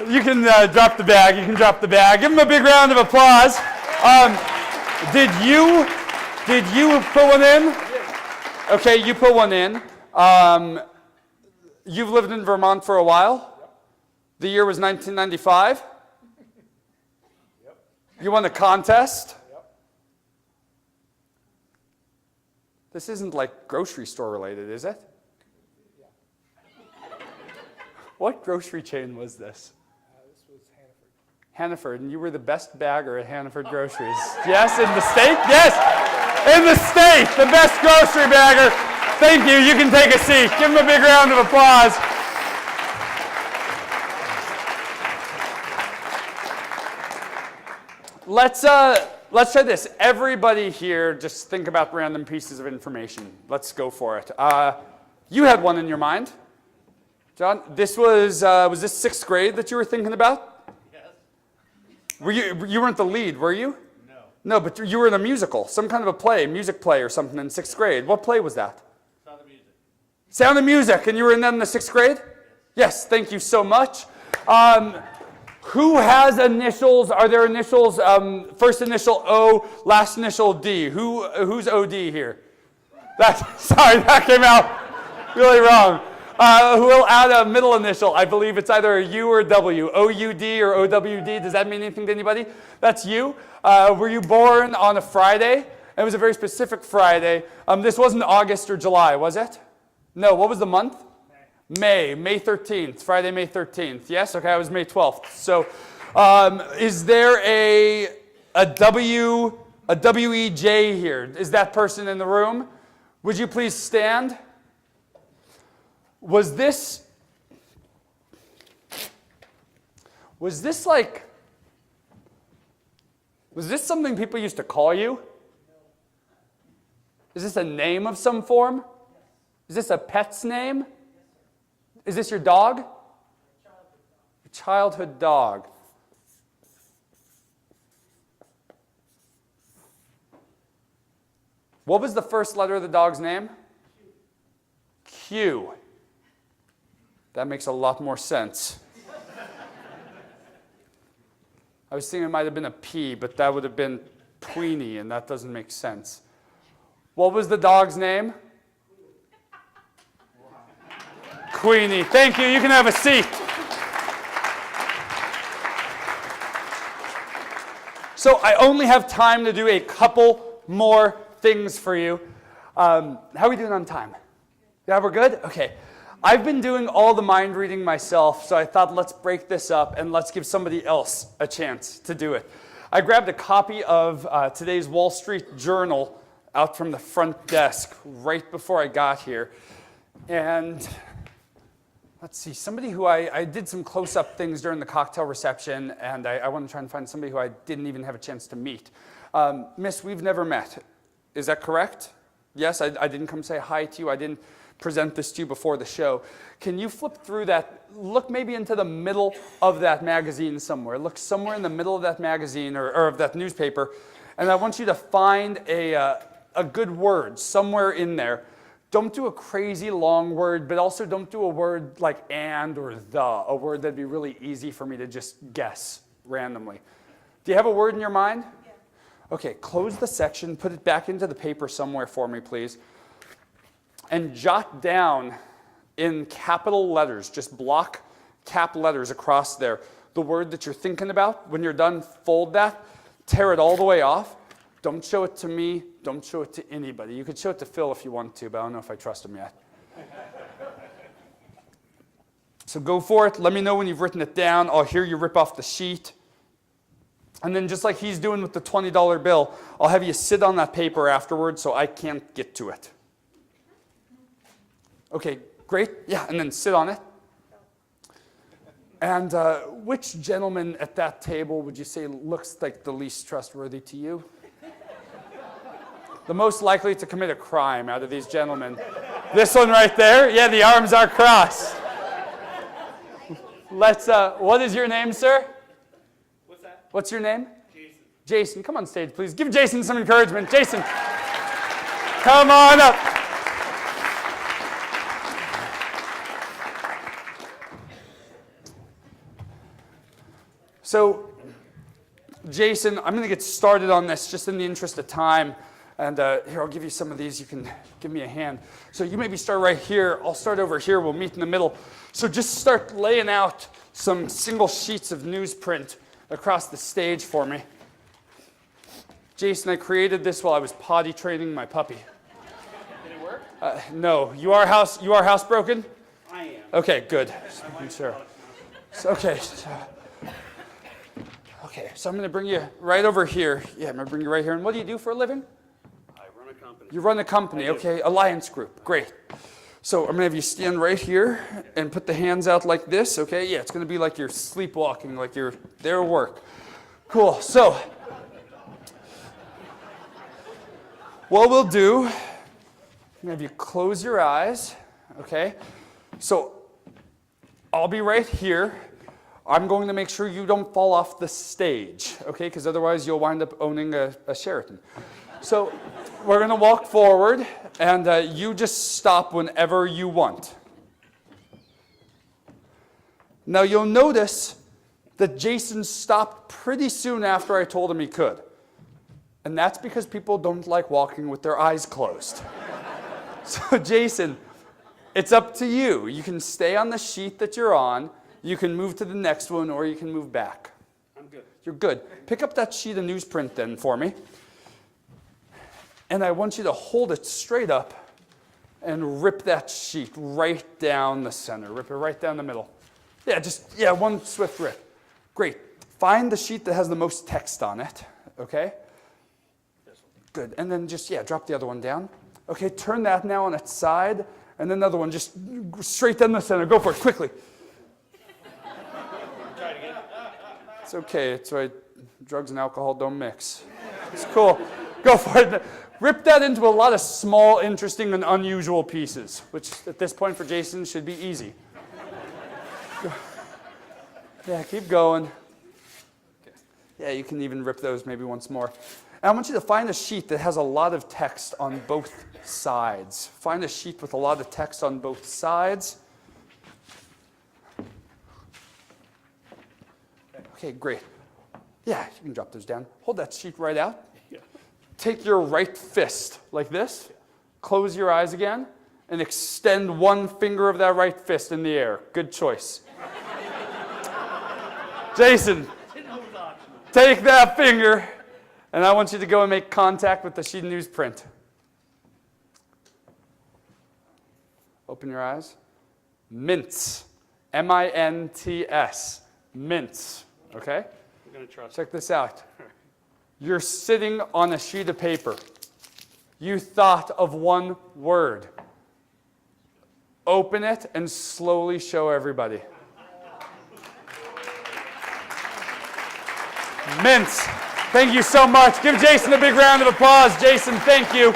You can drop the bag. You can drop the bag. Give him a big round of applause. Did you put one in? Okay, you put one in. You've lived in Vermont for a while? Yep. The year was 1995? Yep. You won a contest? Yep. This isn't like grocery store related, is it? Yeah. What grocery chain was this? This was Hannaford. Hannaford, and you were the best bagger at Hannaford Groceries. Yes, in the state? Yes, in the state, the best grocery bagger. Thank you. You can take a seat. Give him a big round of applause. Let's try this. Everybody here, just think about random pieces of information. Let's go for it. You had one in your mind, John. This was this sixth grade that you were thinking about? Yes. You weren't the lead, were you? No. No, but you were in a musical, some kind of a play, music play or something in sixth grade. What play was that? Sound of Music. Sound of Music, and you were in that in the sixth grade? Yes, thank you so much. Who has initials? Are there initials? First initial O, last initial D. Who's OD here? Sorry, that came out really wrong. Who will add a middle initial? I believe it's either a U or a W. OUD or OWD. Does that mean anything to anybody? That's you. Were you born on a Friday? It was a very specific Friday. This wasn't August or July, was it? No, what was the month? May 13th, Friday, May 13th. Yes, okay, I was May 12th. So is there a WEJ here? Is that person in the room? Would you please stand? Was this something people used to call you? Is this a name of some form? Is this a pet's name? Is this your dog? Your childhood dog. What was the first letter of the dog's name? Q. That makes a lot more sense. I was thinking it might have been a P, but that would have been Queenie, and that doesn't make sense. What was the dog's name? Queenie. Thank you. You can have a seat. So I only have time to do a couple more things for you. How are we doing on time? Yeah, we're good? Okay. I've been doing all the mind reading myself, so I thought let's break this up and let's give somebody else a chance to do it. I grabbed a copy of today's Wall Street Journal out from the front desk right before I got here. And let's see, somebody who I did some close-up things during the cocktail reception, and I want to try and find somebody who I didn't even have a chance to meet. Miss, we've never met. Is that correct? Yes, I didn't come say hi to you. I didn't present this to you before the show. Can you flip through that? Look maybe into the middle of that magazine somewhere. Look somewhere in the middle of that magazine or of that newspaper, and I want you to find a good word somewhere in there. Don't do a crazy long word, but also don't do a word like and or the, a word that'd be really easy for me to just guess randomly. Do you have a word in your mind? Yeah. Okay, close the section, put it back into the paper somewhere for me, please. And jot down in capital letters, just block cap letters across there, the word that you're thinking about. When you're done, fold that, tear it all the way off. Don't show it to me. Don't show it to anybody. You could show it to Phil if you want to, but I don't know if I trust him yet. So go for it. Let me know when you've written it down. I'll hear you rip off the sheet. And then just like he's doing with the $20 bill, I'll have you sit on that paper afterwards so I can't get to it. Okay, great. Yeah, and then sit on it. And which gentleman at that table would you say looks like the least trustworthy to you? The most likely to commit a crime out of these gentlemen. This one right there? Yeah, the arms are crossed. Let's, what is your name, sir? What's that? What's your name? Jason. Jason, come on stage, please. Give Jason some encouragement. Jason, come on up. So, Jason, I'm going to get started on this just in the interest of time. And here, I'll give you some of these. You can give me a hand. So you maybe start right here. I'll start over here. We'll meet in the middle. So just start laying out some single sheets of newsprint across the stage for me. Jason, I created this while I was potty training my puppy. Did it work? No. You are housebroken? I am. Okay, good. Sure. Okay. So I'm going to bring you right over here. Yeah, I'm going to bring you right here. And what do you do for a living? I run a company. You run a company, okay, Alliance Group, great. So I'm gonna have you stand right here and put the hands out like this, okay? Yeah, it's gonna be like you're sleepwalking, like you're there at work. Cool, so what we'll do, I'm gonna have you close your eyes, okay? So I'll be right here. I'm going to make sure you don't fall off the stage, okay? Because otherwise you'll wind up owning a Sheraton. So we're going to walk forward, and you just stop whenever you want. Now you'll notice that Jason stopped pretty soon after I told him he could. And that's because people don't like walking with their eyes closed. So Jason, it's up to you. You can stay on the sheet that you're on, you can move to the next one, or you can move back. I'm good. You're good. Pick up that sheet of newsprint then for me. And I want you to hold it straight up and rip that sheet right down the center. Rip it right down the middle. Yeah, one swift rip. Great. Find the sheet that has the most text on it, okay? Good. And then just, drop the other one down. Okay, turn that now on its side, and then another one just straight down the center. Go for it, quickly. Try it again. It's okay. It's right. Drugs and alcohol don't mix. It's cool. Go for it. Rip that into a lot of small, interesting, and unusual pieces, which at this point for Jason should be easy. Yeah, keep going. Yeah, you can even rip those maybe once more. And I want you to find a sheet that has a lot of text on both sides. Find a sheet with a lot of text on both sides. Okay, great. Yeah, you can drop those down. Hold that sheet right out. Yeah. Take your right fist like this. Close your eyes again and extend one finger of that right fist in the air. Good choice. Jason, take that finger, and I want you to go and make contact with the sheet of newsprint. Open your eyes. Mints. M-I-N-T-S. Mints. Okay? I'm going to trust. Check this out. You're sitting on a sheet of paper. You thought of one word. Open it and slowly show everybody. Mints. Thank you so much. Give Jason a big round of applause. Jason, thank you.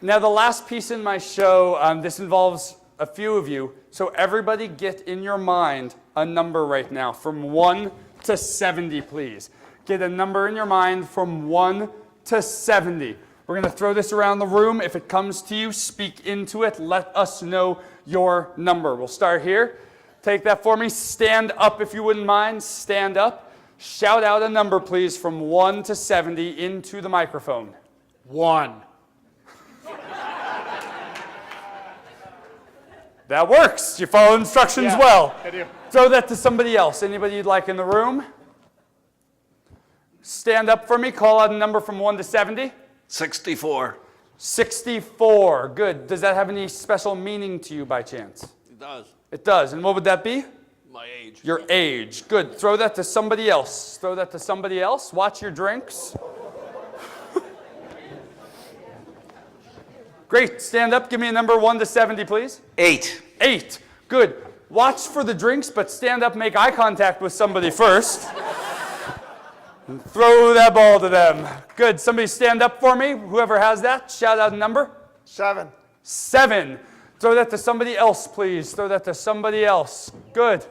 Now, the last piece in my show, this involves a few of you. So everybody get in your mind a number right now from 1 to 70, please. Get a number in your mind from 1 to 70. We're going to throw this around the room. If it comes to you, speak into it. Let us know your number. We'll start here. Take that for me. Stand up if you wouldn't mind. Stand up. Shout out a number, please, from 1 to 70 into the microphone. 1. That works. You follow instructions well. I do. Throw that to somebody else. Anybody you'd like in the room? Stand up for me. Call out a number from 1 to 70. 64. 64. Good. Does that have any special meaning to you by chance? It does. It does. And what would that be? My age. Your age. Good. Throw that to somebody else. Throw that to somebody else. Watch your drinks. Great. Stand up. Give me a number 1 to 70, please. 8. 8. Good. Watch for the drinks, but stand up, make eye contact with somebody first. And throw that ball to them. Good. Somebody stand up for me. Whoever has that, shout out a number. 7. 7. Throw that to somebody else, please. Throw that to somebody else. Good.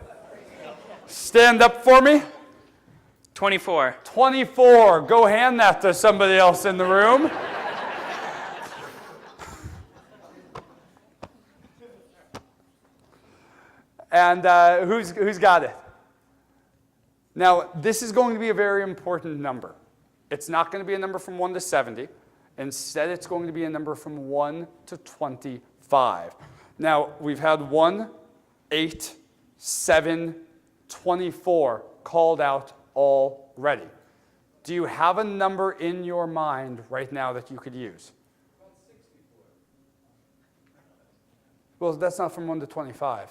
Stand up for me. 24. 24. Go hand that to somebody else in the room. And who's got it? Now, this is going to be a very important number. It's not going to be a number from 1 to 70. Instead, it's going to be a number from 1 to 25. Now, we've had 1, 8, 7, 24 called out already. Do you have a number in your mind right now that you could use? Well, that's not from 1 to 25.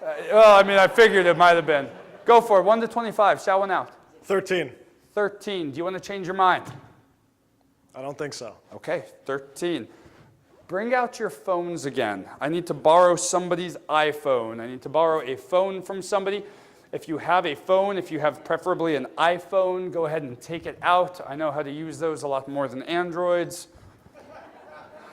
Well, I mean, I figured it might have been. Go for it. 1 to 25. Shout one out. 13. 13. Do you want to change your mind? I don't think so. Okay, 13. Bring out your phones again. I need to borrow somebody's iPhone. I need to borrow a phone from somebody. If you have a phone, if you have preferably an iPhone, go ahead and take it out. I know how to use those a lot more than Androids.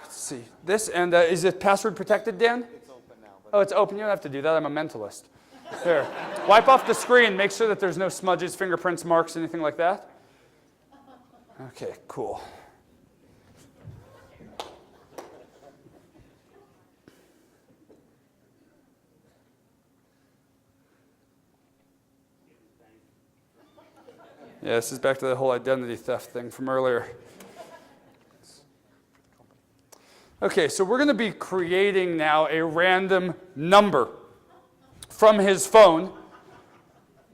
Let's see. This, and is it password protected, Dan? It's open now. Oh, it's open. You don't have to do that. I'm a mentalist. Here. Wipe off the screen. Make sure that there's no smudges, fingerprints, marks, anything like that. Okay, cool. Yeah, this is back to the whole identity theft thing from earlier. Okay, so we're going to be creating now a random number from his phone.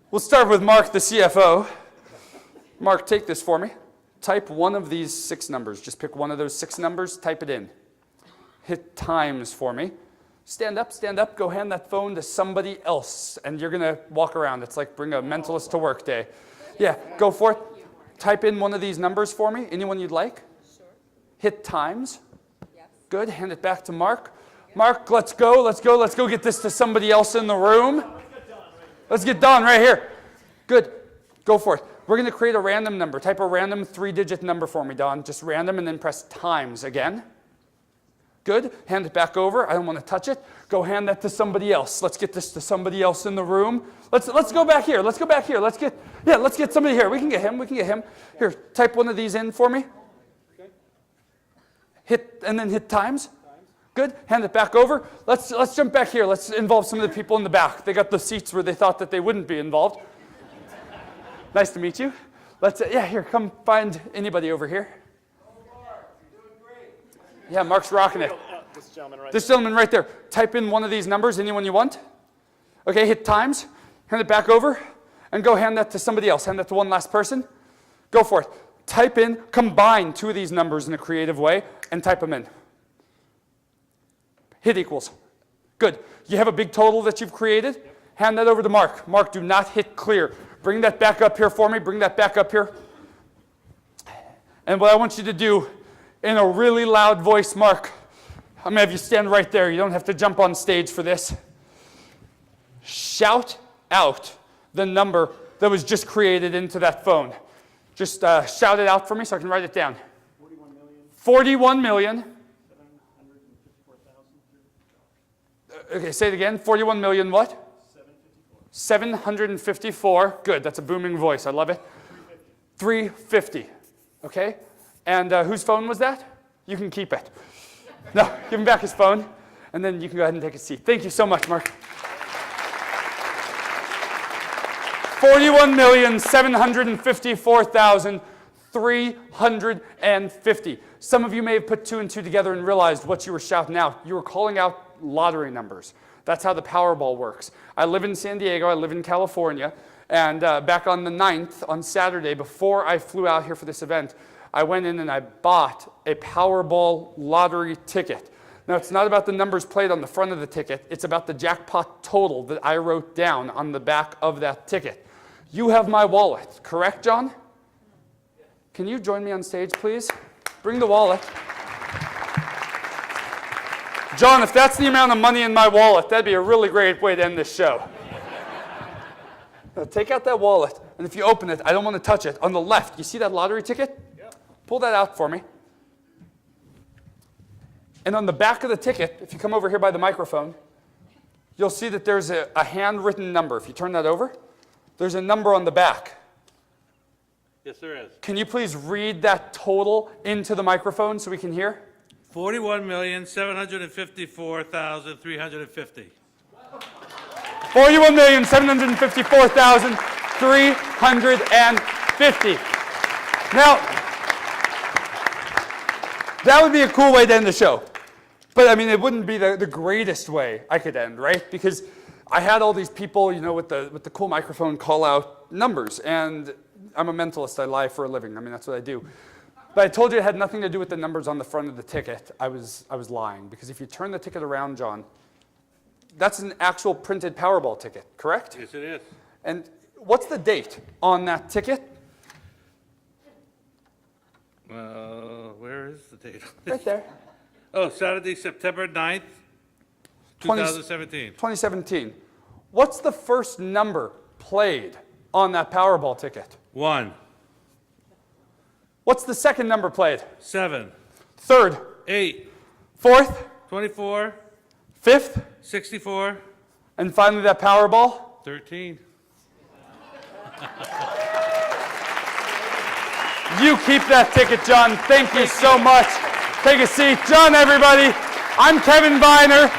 We'll start with Mark, the CFO. Mark, take this for me. Type one of these 6 numbers. Just pick one of those 6 numbers, type it in. Hit times for me. Stand up, go hand that phone to somebody else, and you're going to walk around. It's like bring a mentalist to work day. Yeah, go for it. Type in one of these numbers for me. Anyone you'd like? Sure. Hit times. Yes. Good. Hand it back to Mark. Mark, let's go. Let's go get this to somebody else in the room. Let's get Don right here. Good. Go for it. We're going to create a random number. Type a random 3-digit number for me, Don. Just random and then press times again. Good. Hand it back over. I don't want to touch it. Go hand that to somebody else. Let's get this to somebody else in the room. Let's go back here. Let's get somebody here. We can get him. Here, type one of these in for me. Hit and then hit times. Good. Hand it back over. Let's jump back here. Let's involve some of the people in the back. They got the seats where they thought that they wouldn't be involved. Nice to meet you. Here, come find anybody over here. Yeah, Mark's rocking it. This gentleman right there. Type in one of these numbers, anyone you want. Okay, hit times. Hand it back over. And go hand that to somebody else. Hand that to one last person. Go for it. Type in, combine 2 of these numbers in a creative way, and type them in. Hit equals. Good. You have a big total that you've created. Hand that over to Mark. Mark, do not hit clear. Bring that back up here for me. Bring that back up here. And what I want you to do, in a really loud voice, Mark, I'm going to have you stand right there. You don't have to jump on stage for this. Shout out the number that was just created into that phone. Just shout it out for me so I can write it down. 41 million. Okay, say it again. 41 million what? 754. Good, that's a booming voice. I love it. 350. Okay? And whose phone was that? You can keep it. No, give him back his phone, and then you can go ahead and take a seat. Thank you so much, Mark. 41,754,350. Some of you may have put 2 and 2 together and realized what you were shouting out. You were calling out lottery numbers. That's how the Powerball works. I live in San Diego. I live in California. And back on the 9th, on Saturday, before I flew out here for this event, I went in and I bought a Powerball lottery ticket. Now, it's not about the numbers played on the front of the ticket. It's about the jackpot total that I wrote down on the back of that ticket. You have my wallet, correct, John? Can you join me on stage, please? Bring the wallet. John, if that's the amount of money in my wallet, that'd be a really great way to end this show. Now, take out that wallet, and if you open it, I don't want to touch it. On the left, you see that lottery ticket? Pull that out for me. And on the back of the ticket, if you come over here by the microphone, you'll see that there's a handwritten number. If you turn that over, there's a number on the back. Yes, there is. Can you please read that total into the microphone so we can hear? 41,754,350. 41,754,350. Now, that would be a cool way to end the show. But I mean, it wouldn't be the greatest way I could end, right? Because I had all these people, you know, with the cool microphone call out numbers. And I'm a mentalist. I lie for a living. I mean, that's what I do. But I told you it had nothing to do with the numbers on the front of the ticket. I was lying. Because if you turn the ticket around, John, that's an actual printed Powerball ticket, correct? Yes, it is. And what's the date on that ticket? Where is the date? Right there. Oh, Saturday, September 9th, 2017. 2017. What's the first number played on that Powerball ticket? 1, What's the second number played? 7, Third. 8, Fourth. 24, Fifth. 64, And finally that Powerball? 13. You keep that ticket, John. Thank you so much. Take a seat. John, everybody. I'm Kevin Viner.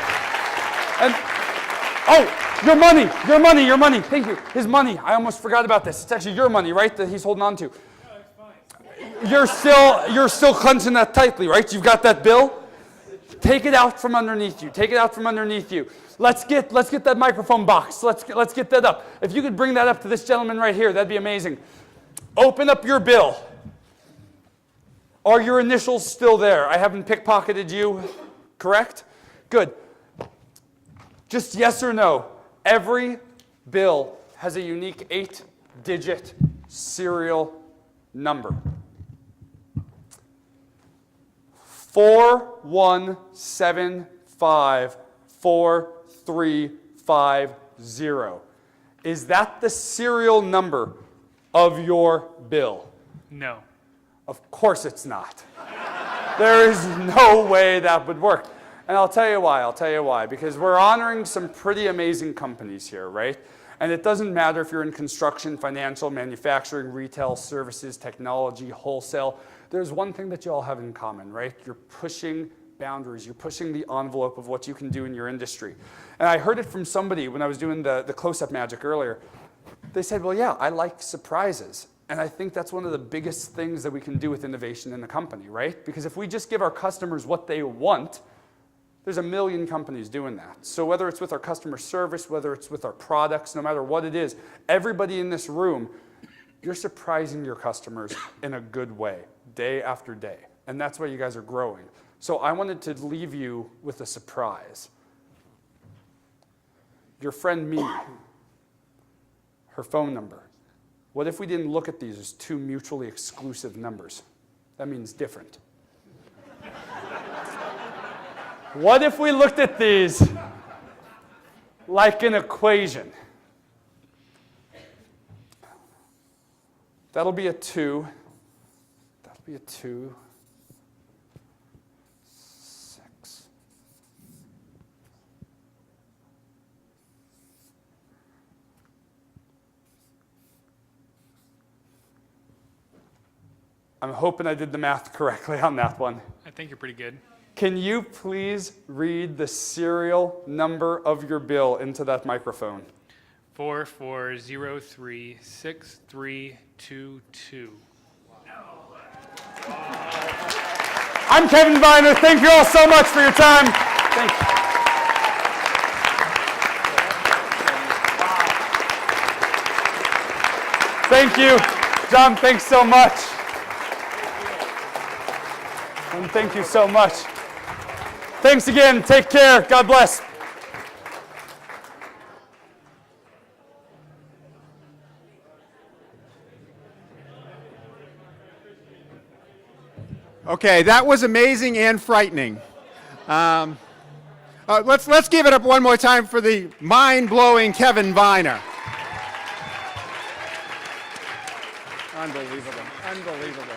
And, oh, your money, your money, your money. Thank you. His money. I almost forgot about this. It's actually your money, right, that he's holding on to. You're still clenching that tightly, right? You've got that bill? Take it out from underneath you. Take it out from underneath you. Let's get that microphone box. Let's get that up. If you could bring that up to this gentleman right here, that'd be amazing. Open up your bill. Are your initials still there? I haven't pickpocketed you, correct? Good. Just yes or no. Every bill has a unique 8-digit serial number. 41754350. Is that the serial number of your bill? No. Of course it's not. There is no way that would work. And I'll tell you why. Because we're honoring some pretty amazing companies here, right? And it doesn't matter if you're in construction, financial, manufacturing, retail, services, technology, wholesale. There's one thing that you all have in common, right? You're pushing boundaries. You're pushing the envelope of what you can do in your industry. And I heard it from somebody when I was doing the close-up magic earlier. They said, well, yeah, I like surprises. And I think that's one of the biggest things that we can do with innovation in the company, right? Because if we just give our customers what they want, there's a million companies doing that. So whether it's with our customer service, whether it's with our products, no matter what it is, everybody in this room, you're surprising your customers in a good way, day after day. And that's why you guys are growing. So I wanted to leave you with a surprise. Your friend Mimi, her phone number. What if we didn't look at these as two mutually exclusive numbers? That means different. What if we looked at these like an equation? That'll be a 2. That'll be a 2. 6. I'm hoping I did the math correctly on that one. I think you're pretty good. Can you please read the serial number of your bill into that microphone? 44036322. I'm Kevin Viner. Thank you all so much for your time. Thank you. Thank you. John, thanks so much. And thank you so much. Thanks again. Take care. God bless. Okay, that was amazing and frightening. Let's give it up one more time for the mind-blowing Kevin Viner. Unbelievable, unbelievable.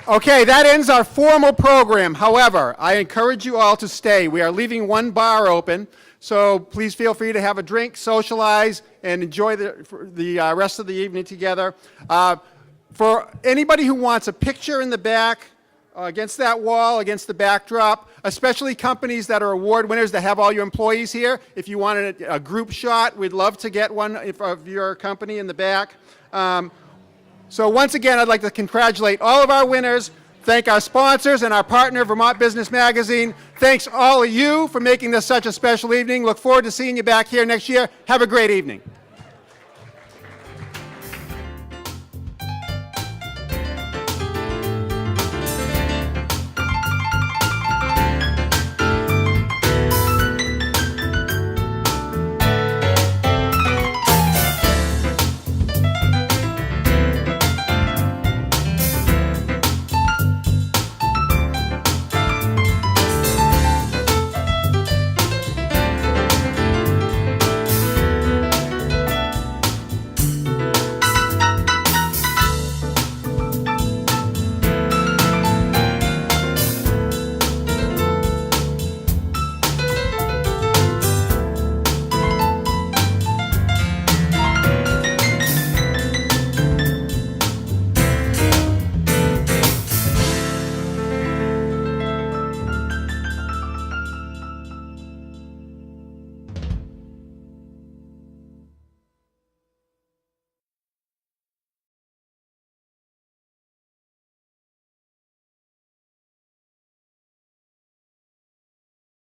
Okay, that ends our formal program. However, I encourage you all to stay. We are leaving one bar open, so please feel free to have a drink, socialize, and enjoy the rest of the evening together. For anybody who wants a picture in the back, against that wall, against the backdrop, especially companies that are award winners that have all your employees here. If you wanted a group shot, we'd love to get one of your company in the back. So once again, I'd like to congratulate all of our winners, thank our sponsors and our partner, Vermont Business Magazine. Thanks all of you for making this such a special evening. Look forward to seeing you back here next year. Have a great evening.